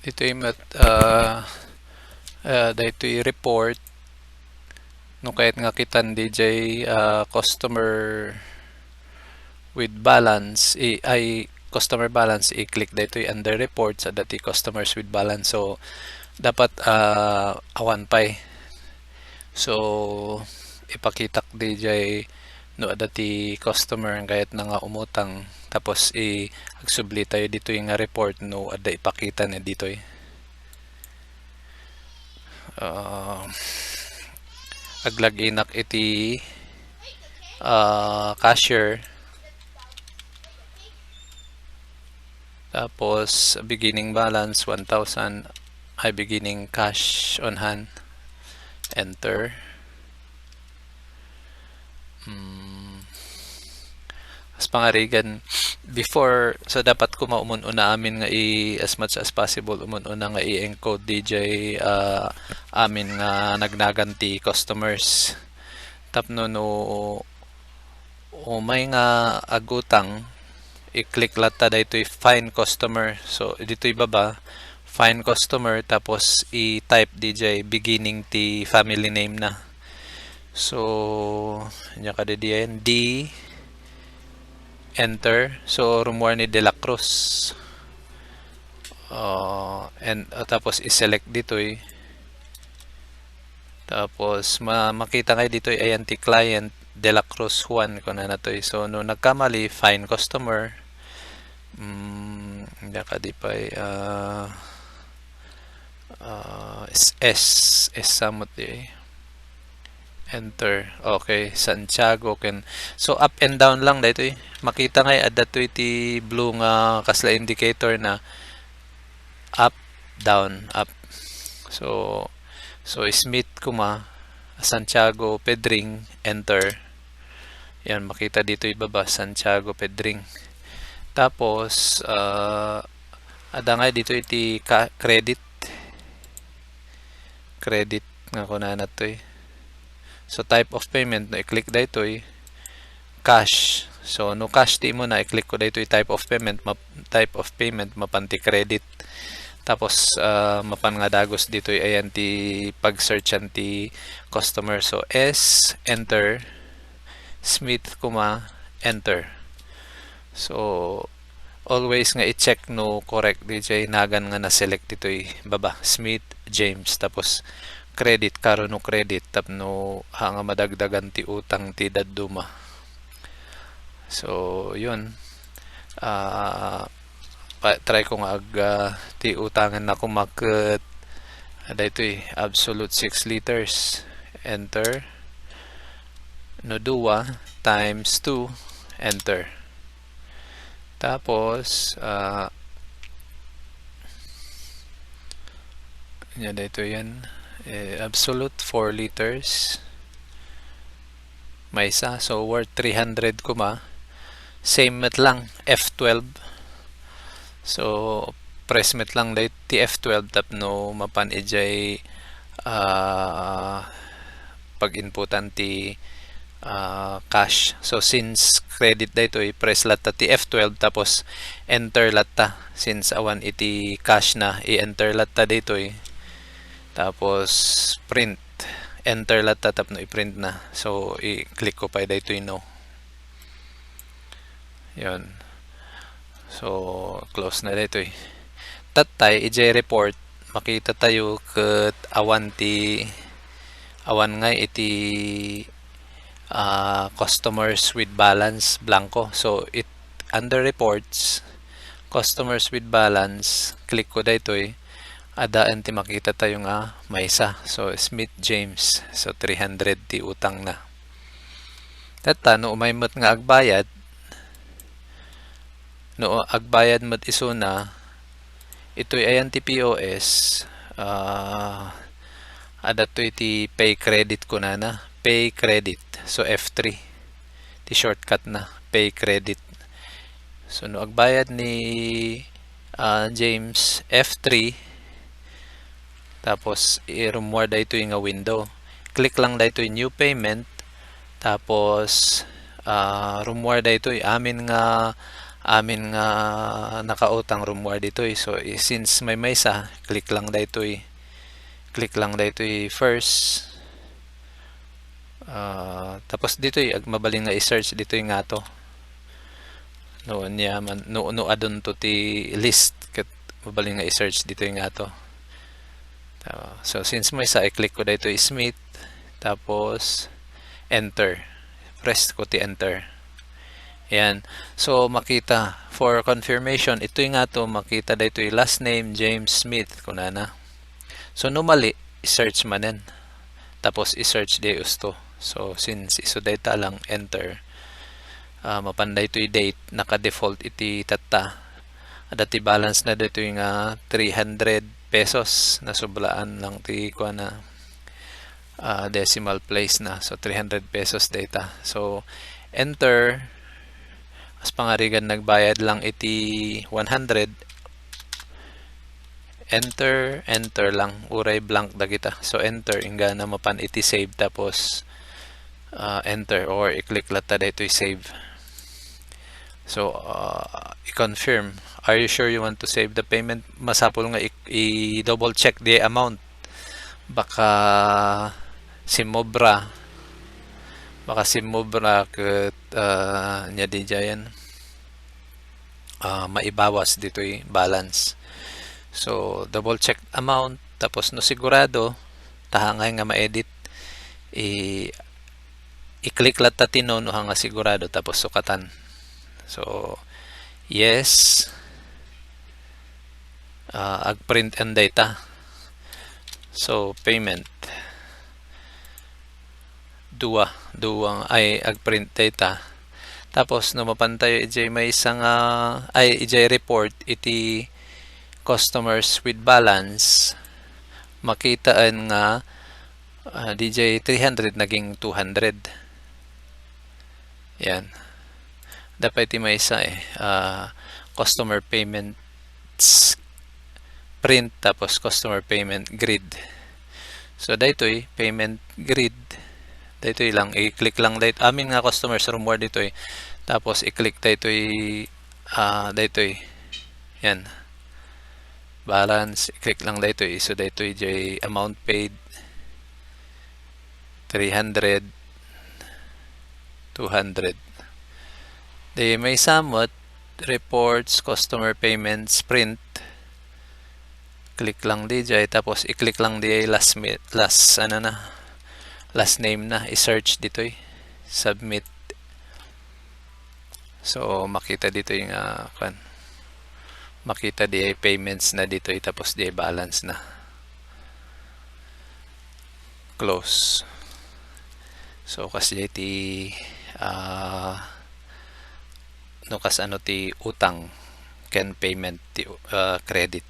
Dito dito report no kahit nga kitan DJ customer with balance ay customer balance i-click dito under report sa dati customers with balance, so dapat awan pay, so ipakitak DJ no dati customer kahit na nga umutang tapos agsubli tayo dito yung report no ada ipakita na dito aglagin iti cashier, tapos beginning balance 1,000 ay beginning cash on hand, enter. As pangarigan before, so dapat ko maumun-una amin nga as much as possible umun-una nga i-encode DJ amin nga nagnaganti customers, tapno no may nga agutang i-click lata dito find customer, so dito ibaba find customer tapos i-type DJ beginning ti family name na, so nya kada diyan D enter, so rumor ni De La Cruz and tapos i-select dito tapos makita kayo dito ayan ti client De La Cruz Juan ko na nato so no nagkamali find customer hindi ka di pa S samot di enter, okay Santiago ken, so up and down lang dito makita nga adto iti blue nga kasla indicator na up down up, so Smith kuma Santiago Pedring enter, yan makita dito ibaba Santiago Pedring, tapos ada nga dito iti credit nga kuna nato so type of payment no i-click dito cash, so no cash di mo na i-click ko dito type of payment mapanti credit, tapos mapan nga dagos dito ayan ti pag-searchan ti customer, so S enter Smith kuma enter, so always nga i-check no correct DJ nagan nga na-select dito baba Smith James, tapos credit karo no credit tapno hanga madagdagan ti utang ti dadduma, so yun try ko nga ti utangan na kumaket dito absolute 6 liters enter, no duwa times 2 enter, tapos dito yan absolute 4 liters may isa, so worth 300 kuma, same met lang F12, so press met lang dito ti F12 tapno mapan ijay pag inputan ti cash, so since credit dito press latta ti F12 tapos enter latta, since awan iti cash na i-enter latta dito tapos print enter latta tapno i-print na, so i-click ko pa dito no, yun, so close na dito tatay ijay report makita tayo ket awan nga iti customers with balance blanco, so under reports customers with balance click ko dito adaan ti makita tayo nga may isa, so Smith James, so 300 ti utang na, tata no umaymot nga agbayad mat isuna ito'y ayan ti POS adato iti pay credit ko na pay credit, so F3 ti shortcut na pay credit, so no agbayad ni James F3 tapos i-remove dito yung window, click lang dito yung new payment tapos remove dito amin nga amin nga nakautang reward ditoy. So since may maysa, click lang daytoy first. Tapos ditoy ag mabalin nga i-search ditoy nga to. Noon niya man no adon to ti list ket mabalin nga i-search ditoy nga to. So since may sa i-click ko dito Smith, tapos enter, press ko ti enter. Ayan, so makita for confirmation ito nga to, makita dito yung last name James Smith kunana. So normally i-search manen, tapos i-search di usto. So since iso data lang enter, mapanday to yung date, naka-default iti tata. Dati balance na dito yung 300 pesos na soblaan lang ti ko na decimal place na. So 300 pesos data. So enter, as pangarigan nagbayad lang iti 100, enter lang, uray blank dagita. So enter inga na mapan iti save, tapos enter or i-click lata dito i-save. So i-confirm, are you sure you want to save the payment? Masapol nga i-double check the amount, baka simobra ket nya di jayan maibawas dito yung balance. So double check amount, tapos no sigurado tahangay nga ma-edit, i-click lata tino no nga sigurado, tapos sukatan. So yes, ag print and data. So payment duwa ay ag print data. Tapos no mapantayo ijay may isang ijay report iti customers with balance, makitaan nga DJ 300 naging 200. Yan, dapat iti may isa customer payments print, tapos customer payment grid. So daytoy payment grid, daytoy lang i-click lang dayto amin nga customers reward ditoy, tapos i-click daytoy daytoy yan balance, i-click lang daytoy. So daytoy jay amount paid 300 200. Di may samot reports customer payments print, click lang di jay, tapos i-click lang di last name na, i-search ditoy submit. So makita dito yung makita di payments na dito, tapos di balance na, close. So kasi ti no kas ano ti utang ken payment ti credit.